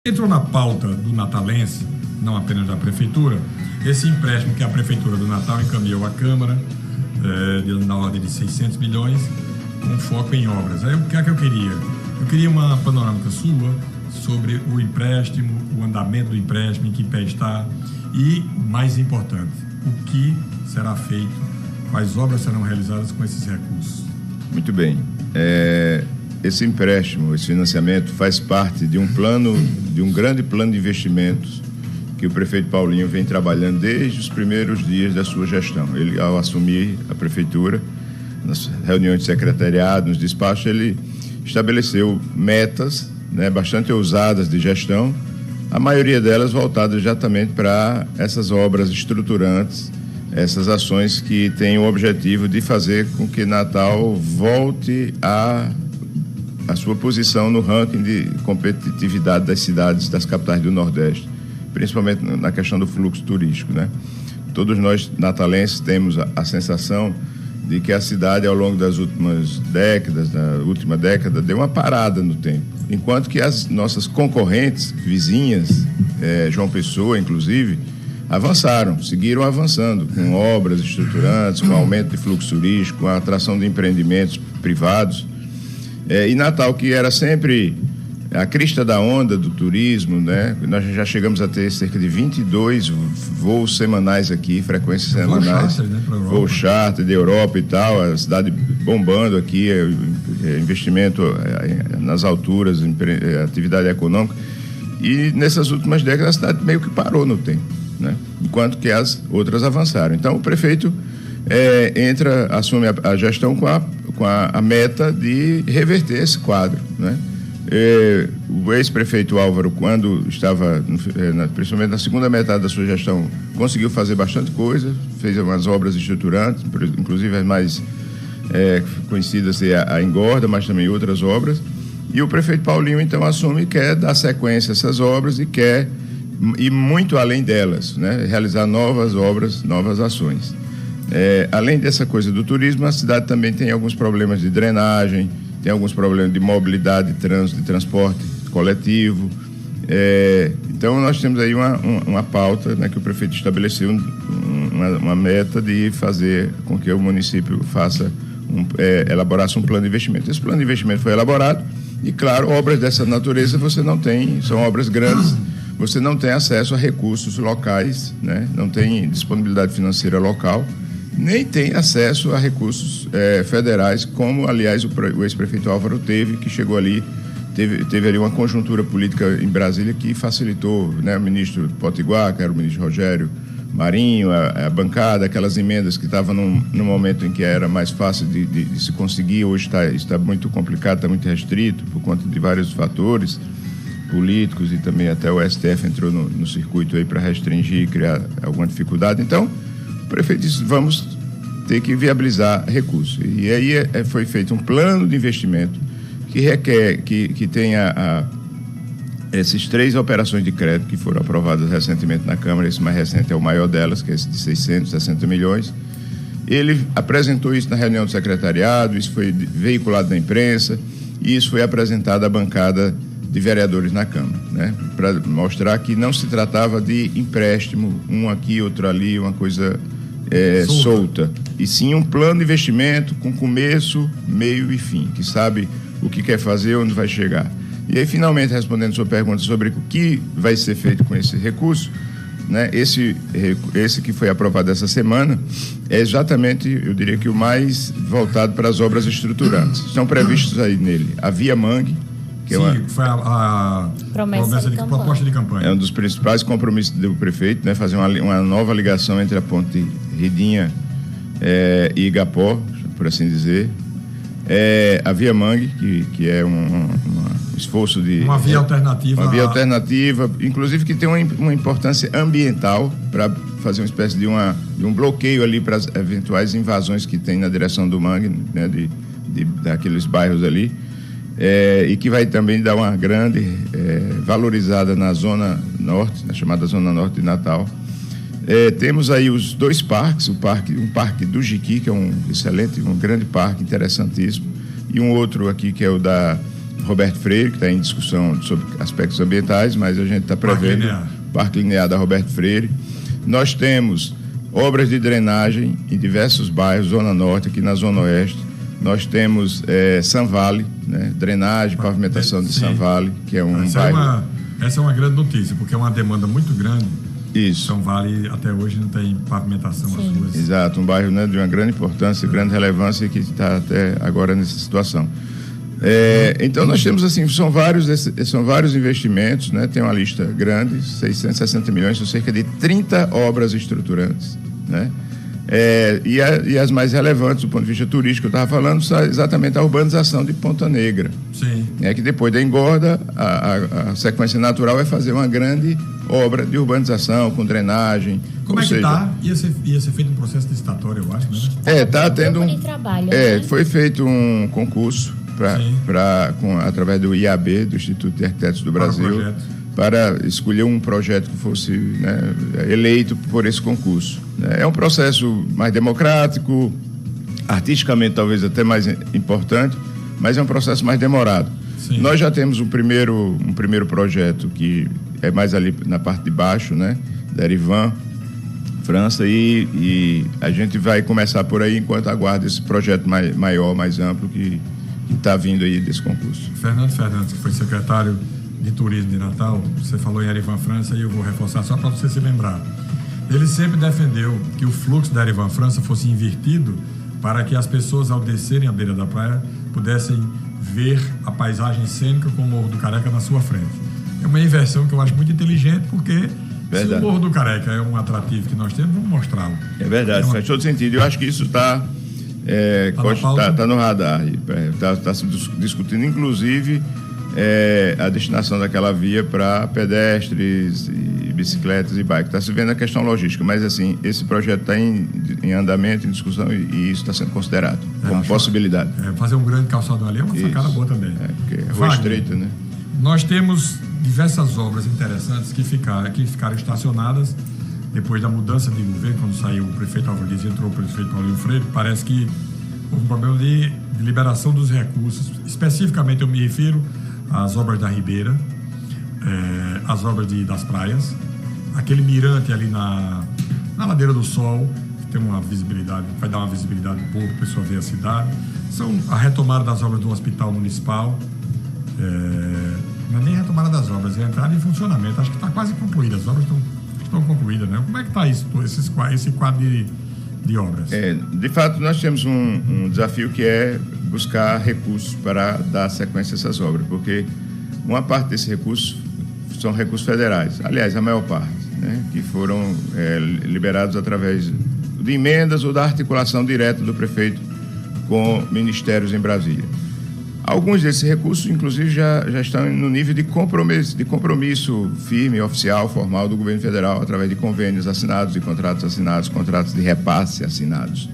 Entrou na pauta do natalense, não apenas da prefeitura, esse empréstimo que a prefeitura do Natal encaminhou à Câmara, na ordem de 600 milhões, com foco em obras. Aí o que é que eu queria? Eu queria uma panorâmica sua sobre o empréstimo, o andamento do empréstimo, em que pé está e, mais importante, o que será feito, quais obras serão realizadas com esses recursos. Muito bem. Esse empréstimo, esse financiamento faz parte de um grande plano de investimentos que o prefeito Paulinho vem trabalhando desde os primeiros dias da sua gestão. Ele, ao assumir a prefeitura, nas reuniões de secretariado, nos despachos, ele estabeleceu metas, bastante ousadas de gestão, a maioria delas voltadas exatamente para essas obras estruturantes, essas ações que têm o objetivo de fazer com que Natal volte a sua posição no ranking de competitividade das cidades, das capitais do Nordeste, principalmente na questão do fluxo turístico, Todos nós natalenses temos a sensação de que a cidade, ao longo das últimas décadas, da última década, deu uma parada no tempo, enquanto que as nossas concorrentes vizinhas, João Pessoa, inclusive, seguiram avançando com obras estruturantes, com aumento de fluxo turístico, com a atração de empreendimentos privados. E Natal, que era sempre a crista da onda do turismo, Nós já chegamos a ter cerca de 22 voos semanais aqui, frequências semanais. Voo charter da Europa e tal, a cidade bombando aqui, investimento nas alturas, atividade econômica. E nessas últimas décadas a cidade meio que parou no tempo, Enquanto que as outras avançaram. Então o prefeito assume a gestão com a meta de reverter esse quadro, O ex-prefeito Álvaro, quando estava, principalmente na segunda metade da sua gestão, conseguiu fazer bastante coisa, fez umas obras estruturantes, inclusive as mais conhecidas, a Engorda, mas também outras obras. E o prefeito Paulinho, então, assume que quer dar sequência a essas obras e quer ir muito além delas, realizar novas obras, novas ações. Além dessa coisa do turismo, a cidade também tem alguns problemas de drenagem, tem alguns problemas de mobilidade, trânsito, de transporte coletivo. Então, nós temos aí uma pauta, que o prefeito estabeleceu, uma meta de fazer com que o município elaborasse um plano de investimento. Esse plano de investimento foi elaborado e, claro, obras dessa natureza você não tem, são obras grandes, você não tem acesso a recursos locais, não tem disponibilidade financeira local, nem tem acesso a recursos federais, como, aliás, o ex-prefeito Álvaro teve, que chegou ali, teve ali uma conjuntura política em Brasília que facilitou, o ministro Potiguar, que era o ministro Rogério Marinho, a bancada, aquelas emendas que estavam num momento em que era mais fácil de se conseguir, hoje está muito complicado, está muito restrito, por conta de vários fatores políticos, e também até o STF entrou no circuito aí para restringir e criar alguma dificuldade. Então, o prefeito disse, vamos ter que viabilizar recursos. E aí foi feito um plano de investimento que requer que tenha essas 3 operações de crédito que foram aprovadas recentemente na Câmara. Esse mais recente é o maior delas, que é esse de 660 milhões. Ele apresentou isso na reunião do secretariado, isso foi veiculado na imprensa, e isso foi apresentado à bancada de vereadores na Câmara, para mostrar que não se tratava de empréstimo, um aqui, outro ali, uma coisa solta, e sim um plano de investimento com começo, meio e fim, que sabe o que quer fazer, onde vai chegar. E aí, finalmente, respondendo a sua pergunta sobre o que vai ser feito com esse recurso, esse que foi aprovado essa semana é exatamente, eu diria que o mais voltado para as obras estruturantes. Estão previstos aí nele a Via Mangue, que foi a proposta de campanha. É um dos principais compromissos do prefeito, fazer uma nova ligação entre a ponte Ridinha e Igapó, por assim dizer. A Via Mangue, que é um esforço de... Uma via alternativa. Uma via alternativa, inclusive que tem uma importância ambiental para fazer uma espécie de um bloqueio ali para as eventuais invasões que tem na direção do Mangue, daqueles bairros ali. E que vai também dar uma grande valorizada na Zona Norte, na chamada Zona Norte de Natal. Temos aí os 2 parques, um parque do Jiqui, que é um grande parque, interessantíssimo, e um outro aqui que é o da Roberto Freire, que está em discussão sobre aspectos ambientais, mas a gente está prevendo Parque Linear da Roberto Freire. Nós temos obras de drenagem em diversos bairros, Zona Norte, aqui na Zona Oeste. Nós temos Sanvale, né? Drenagem, pavimentação de Sanvale, que é um bairro... Essa é uma grande notícia, porque é uma demanda muito grande. Isso. Sanvale até hoje não tem pavimentação às ruas. Exato, um bairro, né, de uma grande importância, grande relevância, que está até agora nessa situação. Então nós temos assim, são vários investimentos, né? Tem uma lista grande, 660 milhões, são cerca de 30 obras estruturantes, né? E as mais relevantes do ponto de vista turístico, eu estava falando, são exatamente a urbanização de Ponta Negra. Sim. Que depois da engorda, a sequência natural é fazer uma grande obra de urbanização, com drenagem. Como é que está? Ia ser feito um processo licitatório, eu acho, né? Está tendo né? Foi feito um concurso através do IAB, do Instituto de Arquitetos do Brasil, para escolher um projeto que fosse, né, eleito por esse concurso. É um processo mais democrático, artisticamente talvez até mais importante, mas é um processo mais demorado. Sim. Nós já temos um primeiro projeto que é mais ali na parte de baixo, né, da Erivan, França, e a gente vai começar por aí enquanto aguarda esse projeto maior, mais amplo que está vindo aí desse concurso. Fernando Fernandes, que foi secretário de Turismo de Natal, você falou em Erivan França e eu vou reforçar só para você se lembrar. Ele sempre defendeu que o fluxo da Erivan França fosse invertido para que as pessoas, ao descerem à beira da praia, pudessem ver a paisagem cênica com o Morro do Careca na sua frente. É uma inversão que eu acho muito inteligente, porque se o Morro do Careca é um atrativo que nós temos, vamos mostrá-lo. É verdade, faz todo sentido. Eu acho que isso está no radar. Está se discutindo, inclusive, a destinação daquela via para pedestres e bicicletas e bike. Está se vendo a questão logística, mas assim, esse projeto está em andamento, em discussão, e isso está sendo considerado como possibilidade. Fazer um grande calçadão ali é uma sacada boa também. Porque é rua estreita, né? Nós temos diversas obras interessantes que ficaram estacionadas depois da mudança de governo, quando saiu o prefeito Álvaro Dias e entrou o prefeito Paulinho Freire. Parece que houve um problema de liberação dos recursos. Especificamente eu me refiro às obras da Ribeira, às obras das praias, aquele mirante ali na Ladeira do Sol, que tem uma visibilidade, vai dar uma visibilidade boa para a pessoa ver a cidade. São a retomada das obras do Hospital Municipal, não é nem a retomada das obras, é a entrada em funcionamento. Acho que está quase concluída, as obras estão concluídas, né? Como é que está esse quadro de obras? De fato, nós temos um desafio que é buscar recursos para dar sequência a essas obras, porque uma parte desses recursos são recursos federais, aliás, a maior parte, né, que foram liberados através de emendas ou da articulação direta do prefeito com ministérios em Brasília. Alguns desses recursos, inclusive, já estão no nível de compromisso firme, oficial, formal do governo federal, através de convênios assinados, de contratos assinados, contratos de repasse assinados.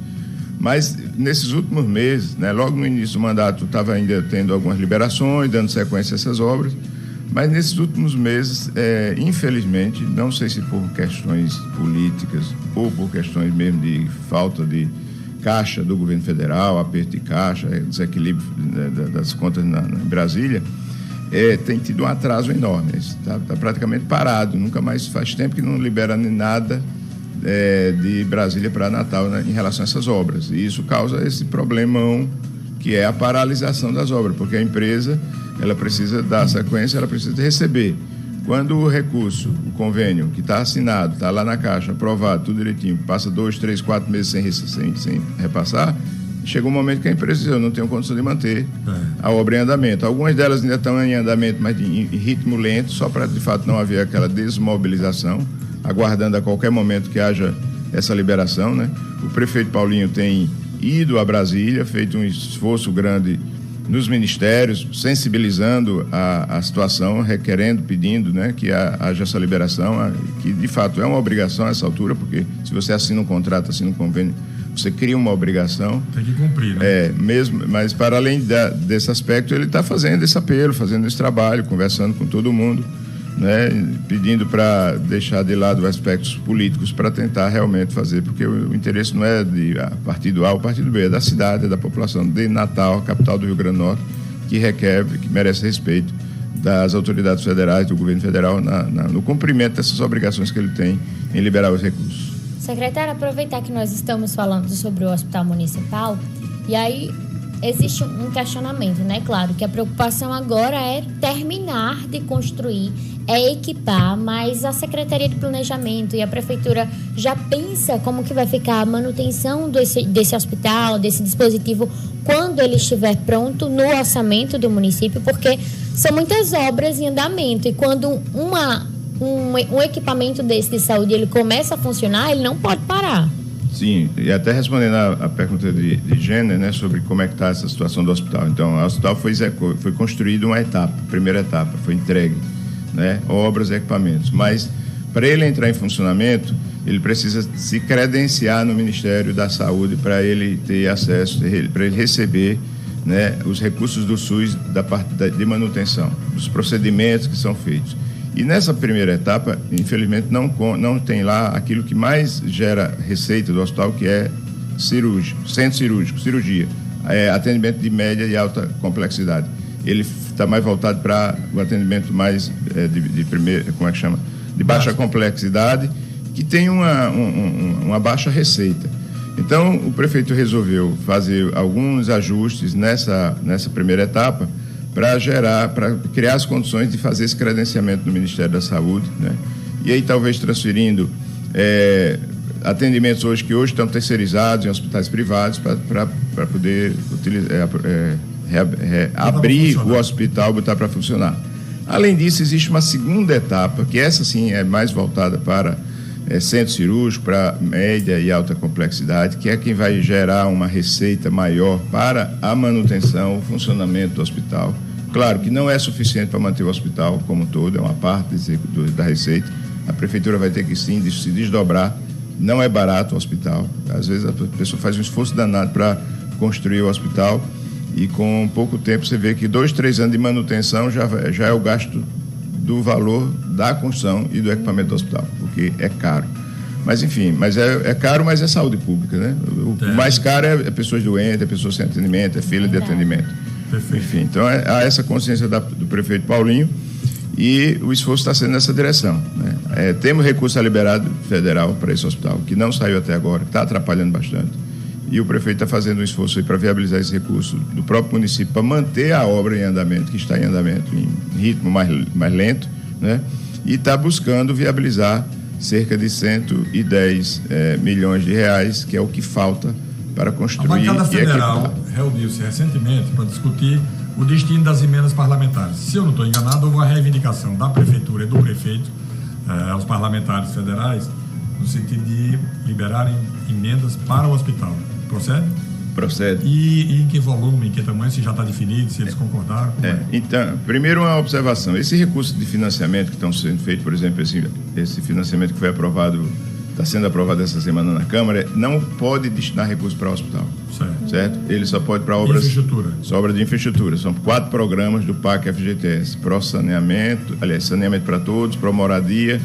Mas, nesses últimos meses, né, logo no início do mandato, estava ainda tendo algumas liberações, dando sequência a essas obras, mas nesses últimos meses, infelizmente, não sei se por questões políticas ou por questões mesmo de falta de caixa do governo federal, aperto de caixa, desequilíbrio das contas em Brasília, tem tido um atraso enorme. Está praticamente parado, nunca mais faz tempo que não libera nada de Brasília para Natal, né, em relação a essas obras. E isso causa esse problemão que é a paralisação das obras, porque a empresa ela precisa dar sequência, ela precisa receber. Quando o recurso, o convênio que está assinado, está lá na caixa, aprovado, tudo direitinho, passa 2, 3, 4 meses sem repassar, chega um momento que a empresa diz, eu não tenho condição de manter a obra em andamento. Algumas delas ainda estão em andamento, mas em ritmo lento, só para, de fato, não haver aquela desmobilização, aguardando a qualquer momento que haja essa liberação, né? O prefeito Paulinho tem ido a Brasília, feito um esforço grande nos ministérios, sensibilizando a situação, requerendo, pedindo, né, que haja essa liberação, que de fato é uma obrigação a essa altura, porque se você assina um contrato, assina um convênio, você cria uma obrigação. Tem que cumprir, né? Mesmo, mas para além desse aspecto, ele está fazendo esse apelo, fazendo esse trabalho, conversando com todo mundo, né, pedindo para deixar de lado aspectos políticos para tentar realmente fazer, porque o interesse não é de partido A ou partido B, é da cidade, é da população de Natal, capital do Rio Grande do Norte, que merece respeito das autoridades federais, do governo federal, no cumprimento dessas obrigações que ele tem em liberar os recursos. Secretário, aproveitar que nós estamos falando sobre o Hospital Municipal, e aí existe um questionamento, né? Claro que a preocupação agora é terminar de construir, é equipar, mas a Secretaria de Planejamento e a Prefeitura já pensa como que vai ficar a manutenção desse hospital, desse dispositivo, quando ele estiver pronto no orçamento do município, porque são muitas obras em andamento, e quando um equipamento desse de saúde ele começa a funcionar, ele não pode parar. Sim, e até respondendo a pergunta de Jenner, né, sobre como é que está essa situação do hospital. Então, o hospital foi construído uma etapa, primeira etapa, foi entregue, né, obras e equipamentos. Mas, para ele entrar em funcionamento, ele precisa se credenciar no Ministério da Saúde para ele ter acesso, para ele receber, né, os recursos do SUS da parte de manutenção, dos procedimentos que são feitos. E nessa primeira etapa, infelizmente, não tem lá aquilo que mais gera receita do hospital, que é centro cirúrgico, cirurgia, atendimento de média e alta complexidade. Ele está mais voltado para o atendimento mais de primeira, como é que chama? De baixa complexidade, que tem uma baixa receita. Então, o prefeito resolveu fazer alguns ajustes nessa primeira etapa, para criar as condições de fazer esse credenciamento no Ministério da Saúde, né? E aí talvez transferindo atendimentos que hoje estão terceirizados em hospitais privados para poder abrir o hospital, botar para funcionar. Além disso, existe uma segunda etapa, que essa sim é mais voltada para centro cirúrgico, para média e alta complexidade, que é quem vai gerar uma receita maior para a manutenção, o funcionamento do hospital. Claro que não é suficiente para manter o hospital como um todo, é uma parte da receita. A prefeitura vai ter que sim se desdobrar. Não é barato o hospital. Às vezes a pessoa faz um esforço danado para construir o hospital e com pouco tempo você vê que 2-3 anos de manutenção já é o gasto do valor da construção e do equipamento do hospital, porque é caro. Mas enfim, é caro, mas é saúde pública, né? O mais caro é pessoas doentes, é pessoas sem atendimento, é fila de atendimento. Perfeito. Enfim, então há essa consciência do prefeito Paulinho e o esforço está sendo nessa direção, né? Temos recurso liberado federal para esse hospital, que não saiu até agora, está atrapalhando bastante. E o prefeito está fazendo um esforço para viabilizar esse recurso do próprio município para manter a obra em andamento, que está em andamento, em ritmo mais lento, né? E está buscando viabilizar cerca de 110 milhões de reais, que é o que falta para construir. A bancada federal reuniu-se recentemente para discutir o destino das emendas parlamentares. Se eu não estou enganado, houve uma reivindicação da prefeitura e do prefeito aos parlamentares federais, no sentido de liberarem emendas para o hospital. Procede? Procede. E em que volume, em que tamanho, se já está definido, se eles concordaram? Então, primeiro uma observação. Esse recurso de financiamento que estão sendo feito, por exemplo, esse financiamento que foi aprovado, está sendo aprovado essa semana na Câmara, não pode destinar recursos para o hospital. Certo? Ele só pode para obras... Infraestrutura. Só obras de infraestrutura. São 4 programas do PAC FGTS. Saneamento para todos, moradia,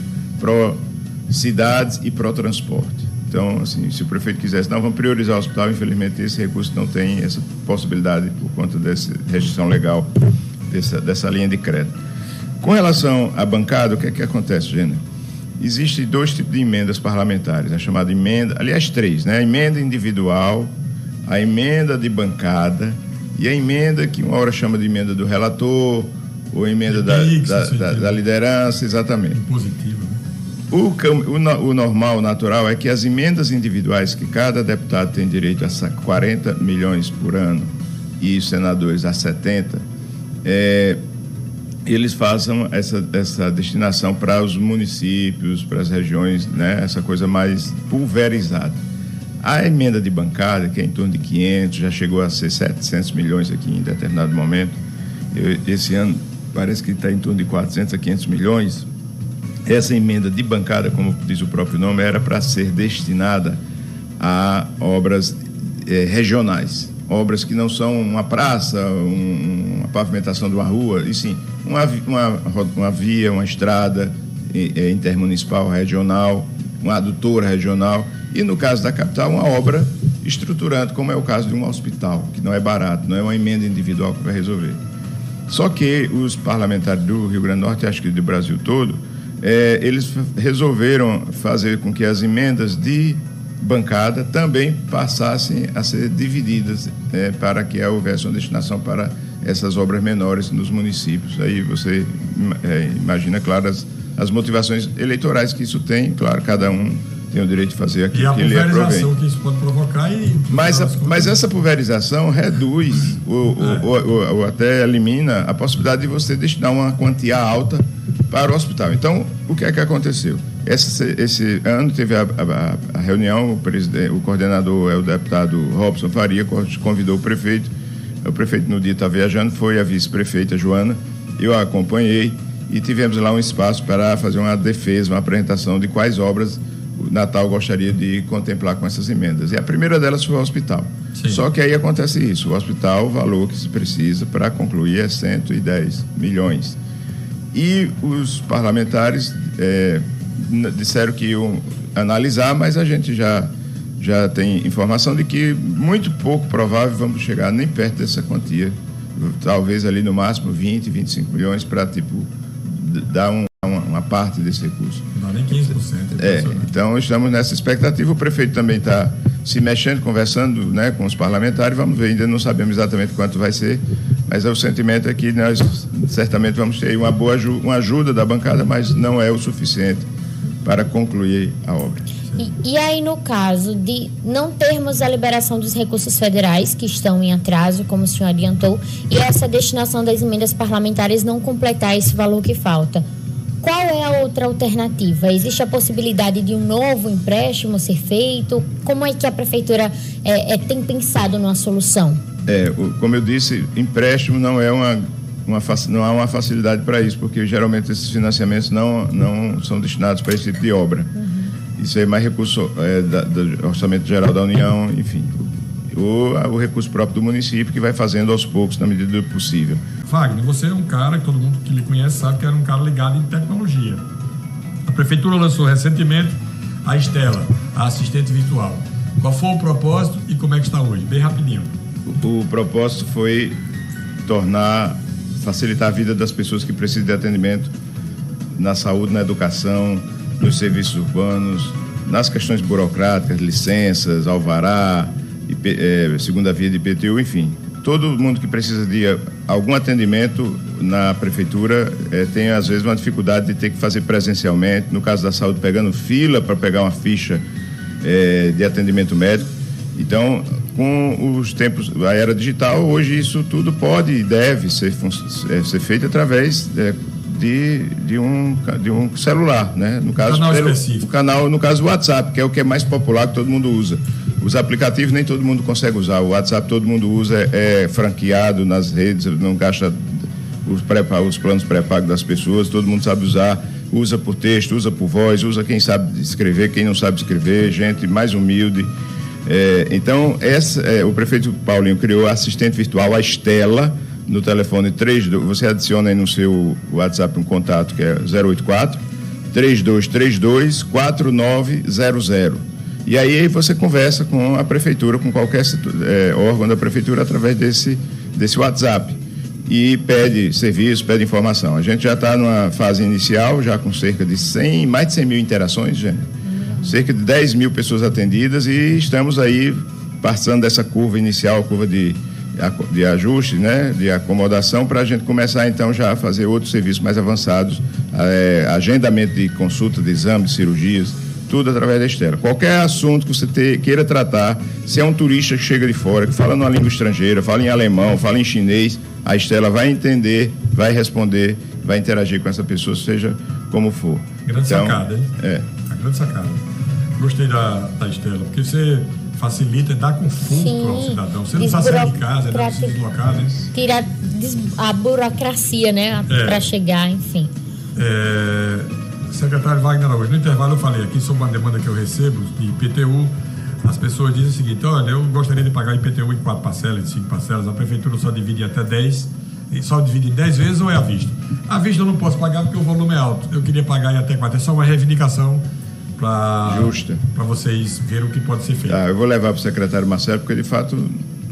cidades e transporte. Então, assim, se o prefeito quisesse, vamos priorizar o hospital, infelizmente esse recurso não tem essa possibilidade por conta dessa restrição legal, dessa linha de crédito. Com relação à bancada, o que é que acontece, Gênero? Existem 2 tipos de emendas parlamentares, a chamada emenda, aliás 3, né? A emenda individual, a emenda de bancada e a emenda que uma hora chama de emenda do relator, ou emenda da liderança, exatamente. Positivo, né? O normal, o natural, é que as emendas individuais, que cada deputado tem direito a 40 milhões por ano e os senadores a 70, eles façam essa destinação para os municípios, para as regiões, né? Essa coisa mais pulverizada. A emenda de bancada, que é em torno de 500, já chegou a ser 700 milhões aqui em determinado momento. Esse ano parece que está em torno de 400 a 500 milhões. Essa emenda de bancada, como diz o próprio nome, era para ser destinada a obras regionais. Obras que não são uma praça, uma pavimentação de uma rua, e sim, uma via, uma estrada intermunicipal, regional, uma adutora regional, e no caso da capital, uma obra estruturante, como é o caso de um hospital, que não é barato, não é uma emenda individual que vai resolver. Só que os parlamentares do Rio Grande do Norte, acho que do Brasil todo, eles resolveram fazer com que as emendas de bancada também passassem a ser divididas para que houvesse uma destinação para essas obras menores nos municípios. Aí você imagina, claro, as motivações eleitorais que isso tem. Claro, cada um tem o direito de fazer aquilo que ele aproveita. E a pulverização que isso pode provocar. Mas essa pulverização reduz ou até elimina a possibilidade de você destinar uma quantia alta para o hospital. Então, o que é que aconteceu? Esse ano teve a reunião, o coordenador é o deputado Robson Faria, convidou o prefeito no dia estava viajando, foi a vice-prefeita Joana, eu a acompanhei e tivemos lá um espaço para fazer uma defesa, uma apresentação de quais obras o Natal gostaria de contemplar com essas emendas. E a primeira delas foi o hospital. Sim. Só que aí acontece isso, o hospital, o valor que se precisa para concluir é 110 milhões. E os parlamentares disseram que iam analisar, mas a gente já tem informação de que muito pouco provável vamos chegar nem perto dessa quantia, talvez ali no máximo 20, 25 milhões para dar uma parte desse recurso. Não dá nem 15%. Então estamos nessa expectativa. O prefeito também está se mexendo, conversando, né, com os parlamentares. Vamos ver, ainda não sabemos exatamente quanto vai ser, mas o sentimento é que nós certamente vamos ter uma ajuda da bancada, mas não é o suficiente para concluir a obra. E aí, no caso de não termos a liberação dos recursos federais, que estão em atraso, como o senhor adiantou, e essa destinação das emendas parlamentares não completar esse valor que falta, qual é a outra alternativa? Existe a possibilidade de um novo empréstimo ser feito? Como é que a prefeitura tem pensado numa solução? Como eu disse, empréstimo não é não há uma facilidade para isso, porque geralmente esses financiamentos não são destinados para esse tipo de obra. Isso é mais recurso do Orçamento Geral da União, enfim, o recurso próprio do município, que vai fazendo aos poucos, na medida do possível. Wagner, você é um cara que todo mundo que lhe conhece sabe que era um cara ligado em tecnologia. A prefeitura lançou recentemente a Estela, a assistente virtual. Qual foi o propósito e como é que está hoje? Bem rapidinho. O propósito foi facilitar a vida das pessoas que precisam de atendimento na saúde, na educação, nos serviços urbanos, nas questões burocráticas, licenças, alvará, segunda via de IPTU, enfim. Todo mundo que precisa de algum atendimento na prefeitura tem, às vezes, uma dificuldade de ter que fazer presencialmente. No caso da saúde, pegando fila para pegar uma ficha de atendimento médico. Então, com os tempos da era digital, hoje isso tudo pode e deve ser feito através de um celular, né? No caso, canal específico. No caso, o WhatsApp, que é o que é mais popular, que todo mundo usa. Os aplicativos nem todo mundo consegue usar. O WhatsApp todo mundo usa, é franqueado nas redes, não gasta os planos pré-pagos das pessoas, todo mundo sabe usar, usa por texto, usa por voz, usa quem sabe escrever, quem não sabe escrever, gente mais humilde. Então, o prefeito Paulinho criou a assistente virtual, a Estela, no telefone 32, você adiciona aí no seu WhatsApp um contato que é 084 3232 4900. E aí você conversa com a prefeitura, com qualquer órgão da prefeitura através desse WhatsApp e pede serviço, pede informação. A gente já está numa fase inicial, já com cerca de mais de 100 mil interações, gente. Cerca de 10 mil pessoas atendidas e estamos aí passando dessa curva inicial, curva de ajuste, né, de acomodação, para a gente começar então já a fazer outros serviços mais avançados, agendamento de consulta, de exame, de cirurgias, tudo através da Estela. Qualquer assunto que você queira tratar, se é um turista que chega de fora, que fala numa língua estrangeira, fala em alemão, fala em chinês, a Estela vai entender, vai responder, vai interagir com essa pessoa, seja como for. Grande sacada, hein? A grande sacada. Gostei da Estela, porque você facilita, dá conforto ao cidadão. Você não precisa sair de casa, não precisa deslocar, né? Tira a burocracia, né? Para chegar, enfim. Secretário Wagner Araújo, no intervalo eu falei aqui sobre uma demanda que eu recebo de IPTU. As pessoas dizem o seguinte: olha, eu gostaria de pagar IPTU em 4 parcelas, em 5 parcelas, a prefeitura só divide em até 10, só divide em 10 vezes ou é à vista? À vista eu não posso pagar porque o volume é alto, eu queria pagar em até 4, é só uma reivindicação para vocês verem o que pode ser feito. Eu vou levar para o secretário Marcelo, porque de fato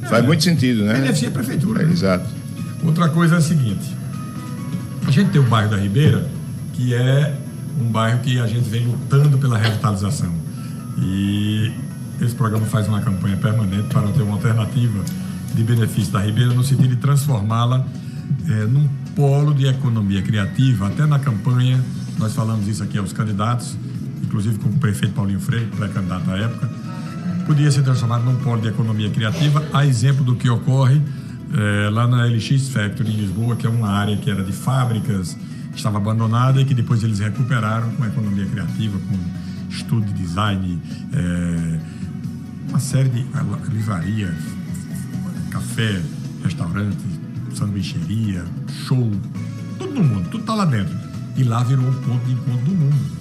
faz muito sentido, né? Beneficia a prefeitura. Exato. Outra coisa é a seguinte, a gente tem o bairro da Ribeira, que é um bairro que a gente vem lutando pela revitalização. E esse programa faz uma campanha permanente para ter uma alternativa de benefício da Ribeira, no sentido de transformá-la num polo de economia criativa. Até na campanha, nós falamos isso aqui aos candidatos, inclusive com o prefeito Paulinho Freire, pré-candidato à época, podia ser transformado num polo de economia criativa, a exemplo do que ocorre lá na LX Factory em Lisboa, que é uma área que era de fábricas, estava abandonada e que depois eles recuperaram com economia criativa, com estudo de design, uma série de livraria, café, restaurante, sanduicheria, show, tudo no mundo, tudo está lá dentro. E lá virou um ponto de encontro do mundo.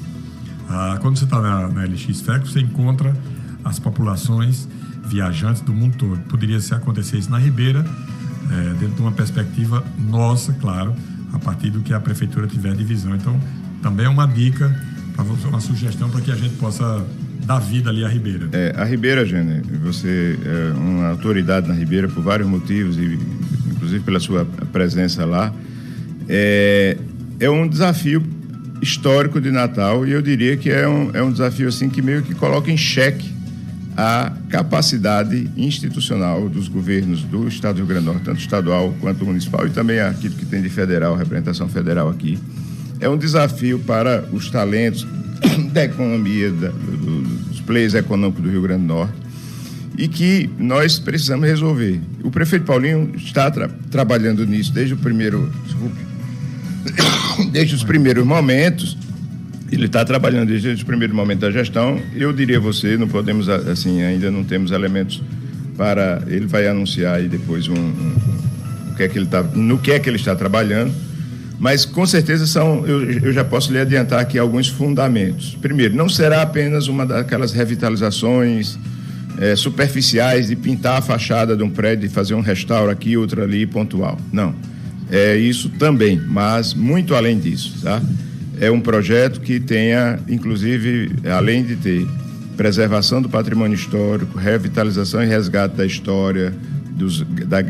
Quando você está na LX Factory, você encontra as populações viajantes do mundo todo. Poderia acontecer isso na Ribeira, dentro de uma perspectiva nossa, claro, a partir do que a prefeitura tiver de visão. Então, também é uma dica, uma sugestão para que a gente possa dar vida ali à Ribeira. A Ribeira, Gêner, você é uma autoridade na Ribeira por vários motivos, e inclusive pela sua presença lá. É um desafio histórico de Natal, e eu diria que é um desafio assim que meio que coloca em xeque a capacidade institucional dos governos do Estado do Rio Grande do Norte, tanto estadual quanto municipal, e também aquilo que tem de federal, representação federal aqui. É um desafio para os talentos da economia, dos players econômicos do Rio Grande do Norte, e que nós precisamos resolver. O prefeito Paulinho está trabalhando nisso desde os primeiros momentos. Ele está trabalhando desde os primeiros momentos da gestão. Eu diria a você, não podemos, assim, ainda não temos elementos para... Ele vai anunciar aí depois no que é que ele está trabalhando, mas com certeza eu já posso lhe adiantar aqui alguns fundamentos. Primeiro, não será apenas uma daquelas revitalizações superficiais de pintar a fachada de um prédio e fazer um restauro aqui, outro ali, pontual. Não. É isso também, mas muito além disso, tá? É um projeto que tenha, inclusive, além de ter preservação do patrimônio histórico, revitalização e resgate da história,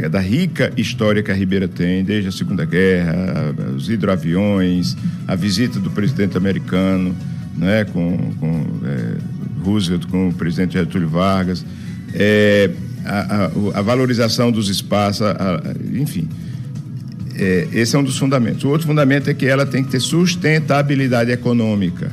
da rica história que a Ribeira tem, desde a Segunda Guerra, os hidroaviões, a visita do presidente americano, né, com Roosevelt, com o presidente Getúlio Vargas, a valorização dos espaços, enfim. Esse é um dos fundamentos. O outro fundamento é que ela tem que ter sustentabilidade econômica.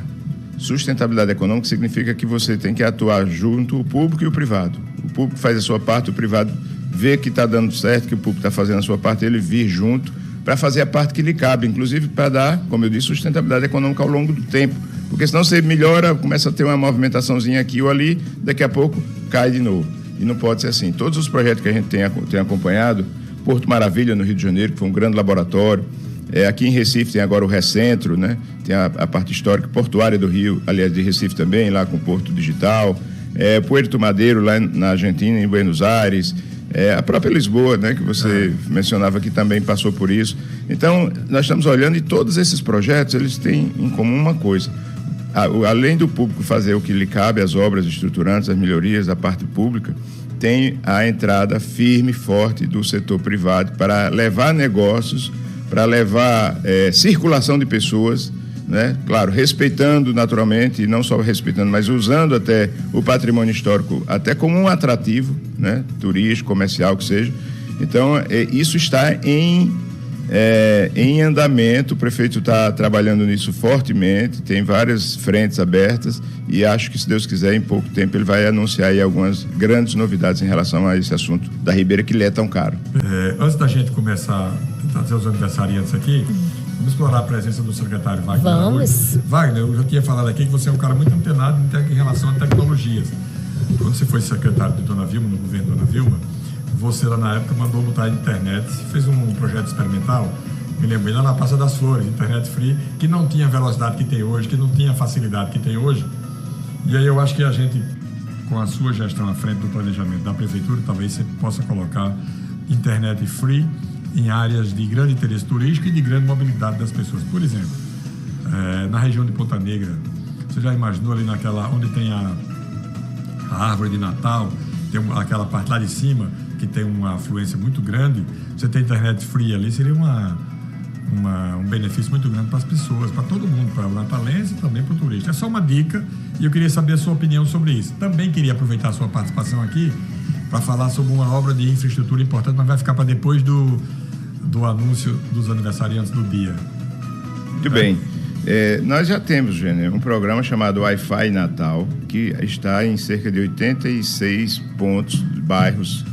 Sustentabilidade econômica significa que você tem que atuar junto o público e o privado. O público faz a sua parte, o privado vê que está dando certo, que o público está fazendo a sua parte, ele vir junto para fazer a parte que lhe cabe, inclusive para dar, como eu disse, sustentabilidade econômica ao longo do tempo. Porque senão você melhora, começa a ter uma movimentaçãozinha aqui ou ali, daqui a pouco cai de novo. E não pode ser assim. Todos os projetos que a gente tem acompanhado, Porto Maravilha, no Rio de Janeiro, que foi um grande laboratório. Aqui em Recife tem agora o Recentro, né? Tem a parte histórica portuária do Rio, aliás, de Recife também, lá com o Porto Digital. Puerto Madeiro, lá na Argentina, em Buenos Aires. A própria Lisboa, né? Que você mencionava que também passou por isso. Então, nós estamos olhando e todos esses projetos, eles têm em comum uma coisa. Além do público fazer o que lhe cabe, as obras estruturantes, as melhorias da parte pública, tem a entrada firme e forte do setor privado para levar negócios, para levar circulação de pessoas, né? Claro, respeitando naturalmente, e não só respeitando, mas usando até o patrimônio histórico até como um atrativo, né? Turístico, comercial, que seja. Então, isso está em andamento. O prefeito está trabalhando nisso fortemente, tem várias frentes abertas, e acho que, se Deus quiser, em pouco tempo ele vai anunciar aí algumas grandes novidades em relação a esse assunto da Ribeira, que lhe é tão caro. Antes da gente começar a trazer os aniversariantes aqui, vamos explorar a presença do secretário Wagner. Vamos. Wagner, eu já tinha falado aqui que você é um cara muito antenado em relação a tecnologias. Quando você foi secretário de Dona Vilma, no governo de Dona Vilma, você lá na época mandou botar a internet, fez um projeto experimental, me lembrei, lá na Praça das Flores, internet free, que não tinha a velocidade que tem hoje, que não tinha a facilidade que tem hoje. E aí eu acho que a gente, com a sua gestão à frente do planejamento da prefeitura, talvez você possa colocar internet free em áreas de grande interesse turístico e de grande mobilidade das pessoas. Por exemplo, na região de Ponta Negra, você já imaginou ali naquela, onde tem a árvore de Natal, tem aquela parte lá de cima, que tem uma afluência muito grande, você ter internet free ali seria um benefício muito grande para as pessoas, para todo mundo, para o natalense e também para o turista. É só uma dica e eu queria saber a sua opinião sobre isso. Também queria aproveitar a sua participação aqui para falar sobre uma obra de infraestrutura importante, mas vai ficar para depois do anúncio dos aniversariantes do dia. Muito bem. Nós já temos, Gênero, um programa chamado Wi-Fi Natal, que está em cerca de 86 pontos, bairros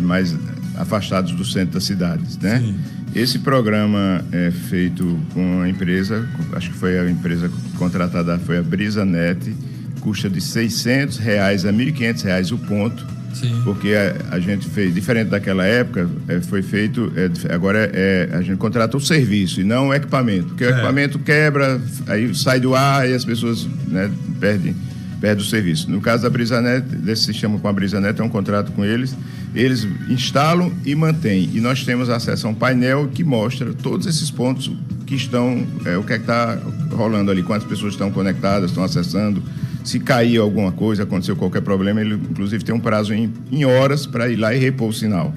mais afastados do centro das cidades, né? Sim. Esse programa é feito com a empresa, acho que foi a empresa contratada, foi a BrisaNet, custa de R$600 a R$1.500 o ponto. Sim. Porque a gente fez, diferente daquela época, foi feito, agora a gente contrata o serviço e não o equipamento, porque o equipamento quebra, aí sai do ar e as pessoas, né, perdem o serviço. No caso da BrisaNet, desse sistema com a BrisaNet, é um contrato com eles instalam e mantêm, e nós temos acesso a um painel que mostra todos esses pontos que estão, o que é que está rolando ali, quantas pessoas estão conectadas, estão acessando. Se cair alguma coisa, aconteceu qualquer problema, ele inclusive tem um prazo em horas para ir lá e repor o sinal.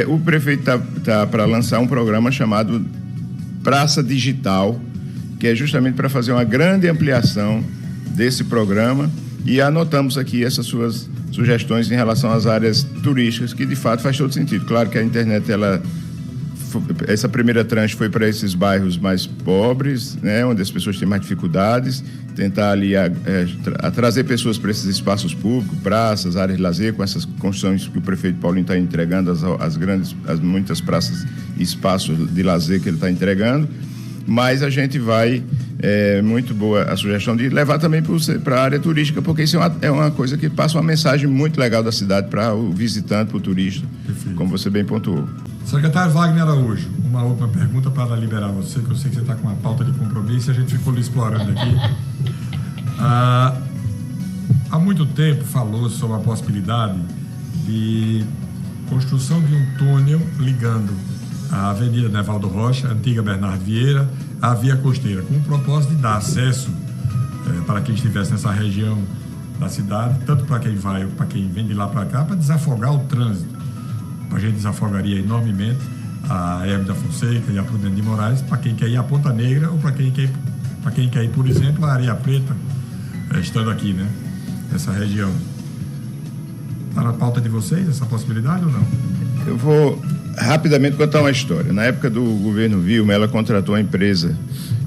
O prefeito está para lançar um programa chamado Praça Digital, que é justamente para fazer uma grande ampliação desse programa, e anotamos aqui essas suas sugestões em relação às áreas turísticas, que de fato faz todo sentido. Claro que a internet, essa primeira tranche foi para esses bairros mais pobres, né, onde as pessoas têm mais dificuldades, tentar ali trazer pessoas para esses espaços públicos, praças, áreas de lazer, com essas construções que o prefeito Paulinho está entregando, as muitas praças e espaços de lazer que ele está entregando. Mas a gente vai, muito boa a sugestão de levar também para a área turística, porque isso é uma coisa que passa uma mensagem muito legal da cidade para o visitante, para o turista. Perfeito. Como você bem pontuou. Secretário Wagner Araújo, uma última pergunta para liberar você, que eu sei que você está com uma pauta de compromisso e a gente ficou lhe explorando aqui. Há muito tempo falou sobre a possibilidade de construção de um túnel ligando a Avenida Nevaldo Rocha, antiga Bernardo Vieira, à Via Costeira, com o propósito de dar acesso para quem estivesse nessa região da cidade, tanto para quem vai ou para quem vem de lá para cá, para desafogar o trânsito. A gente desafogaria enormemente a Hermes da Fonseca e a Prudente de Moraes, para quem quer ir à Ponta Negra ou para quem quer ir, por exemplo, à Areia Preta, estando aqui, né, nessa região. Está na pauta de vocês essa possibilidade ou não? Eu vou rapidamente contar uma história. Na época do governo Vilma, ela contratou uma empresa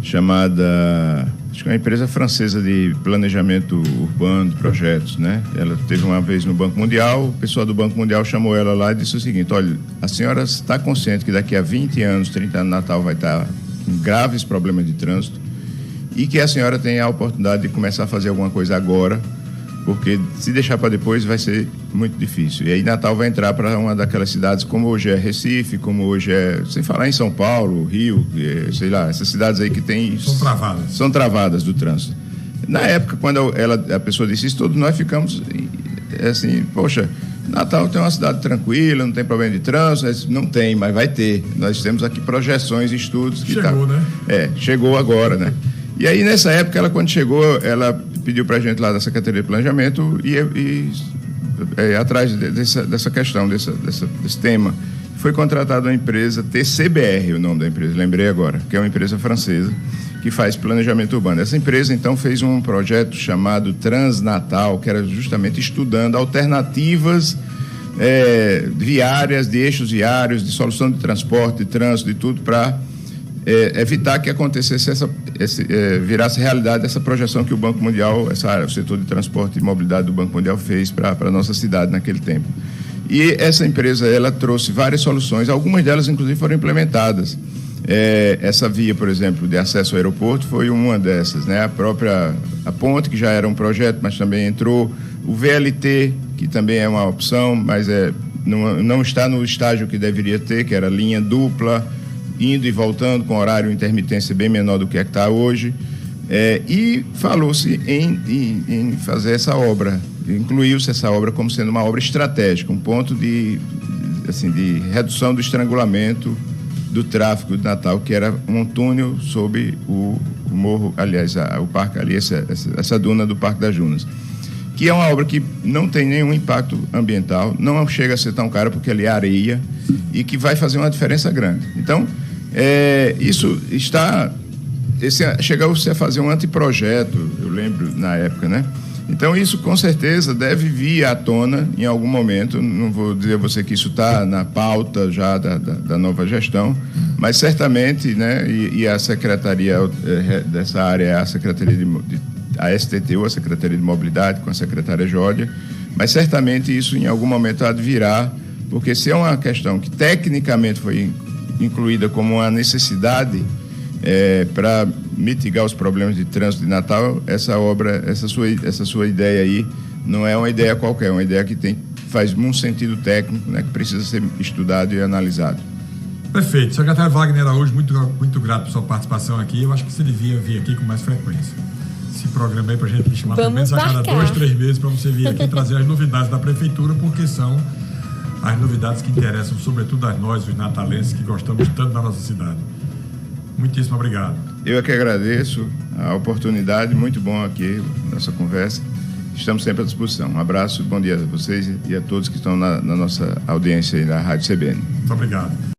chamada, acho que é uma empresa francesa de planejamento urbano, de projetos, né? Ela teve uma vez no Banco Mundial, o pessoal do Banco Mundial chamou ela lá e disse o seguinte: olha, a senhora está consciente que daqui a 20 anos, 30 anos, Natal vai estar com graves problemas de trânsito e que a senhora tem a oportunidade de começar a fazer alguma coisa agora, porque se deixar para depois vai ser muito difícil. E aí Natal vai entrar para uma daquelas cidades como hoje é Recife, como hoje é, sem falar em São Paulo, Rio, sei lá, essas cidades aí que tem... São travadas do trânsito. Na época, quando a pessoa disse isso, todos nós ficamos assim, poxa, Natal tem uma cidade tranquila, não tem problema de trânsito. Não tem, mas vai ter. Nós temos aqui projeções, estudos... Chegou, né? Chegou agora, né? E aí, nessa época, quando chegou, ela pediu para a gente lá da Secretaria de Planejamento e atrás dessa questão, desse tema. Foi contratada uma empresa, TCBR, o nome da empresa, lembrei agora, que é uma empresa francesa que faz planejamento urbano. Essa empresa, então, fez um projeto chamado Transnatal, que era justamente estudando alternativas viárias, de eixos viários, de solução de transporte, de trânsito, de tudo, para evitar que acontecesse virasse realidade essa projeção que o Banco Mundial, essa área, o setor de transporte e mobilidade do Banco Mundial fez para a nossa cidade naquele tempo. E essa empresa, ela trouxe várias soluções, algumas delas inclusive foram implementadas. Essa via, por exemplo, de acesso ao aeroporto foi uma dessas, né? A ponte, que já era um projeto, mas também entrou o VLT, que também é uma opção, mas não está no estágio que deveria ter, que era linha dupla, indo e voltando com horário de intermitência bem menor do que é que está hoje. E falou-se em fazer essa obra, incluiu-se essa obra como sendo uma obra estratégica, um ponto de redução do estrangulamento do tráfego de Natal, que era um túnel sob o morro, aliás, o parque ali, essa duna do Parque das Dunas, que é uma obra que não tem nenhum impacto ambiental, não chega a ser tão cara porque ali é areia e que vai fazer uma diferença grande. Então, isso está... Chegou-se a fazer um anteprojeto, eu lembro na época, né? Então, isso com certeza deve vir à tona em algum momento. Não vou dizer a você que isso está na pauta já da nova gestão, mas certamente, né? E a secretaria dessa área é a Secretaria a STTU, a Secretaria de Mobilidade, com a secretária Jódia, mas certamente isso em algum momento há de virar, porque se é uma questão que tecnicamente foi incluída como uma necessidade para mitigar os problemas de trânsito de Natal, essa obra, essa sua ideia aí, não é uma ideia qualquer, é uma ideia que faz um sentido técnico, né, que precisa ser estudado e analisado. Perfeito. Secretário Wagner Araújo, muito grato por sua participação aqui. Eu acho que você devia vir aqui com mais frequência. Esse programa aí para a gente chamar pelo menos a cada 2, 3 meses para você vir aqui trazer as novidades da Prefeitura, porque são as novidades que interessam sobretudo a nós, os natalenses, que gostamos tanto da nossa cidade. Muitíssimo obrigado. Eu é que agradeço a oportunidade, muito bom aqui, nossa conversa. Estamos sempre à disposição. Um abraço, bom dia a vocês e a todos que estão na nossa audiência aí na Rádio CBN. Muito obrigado.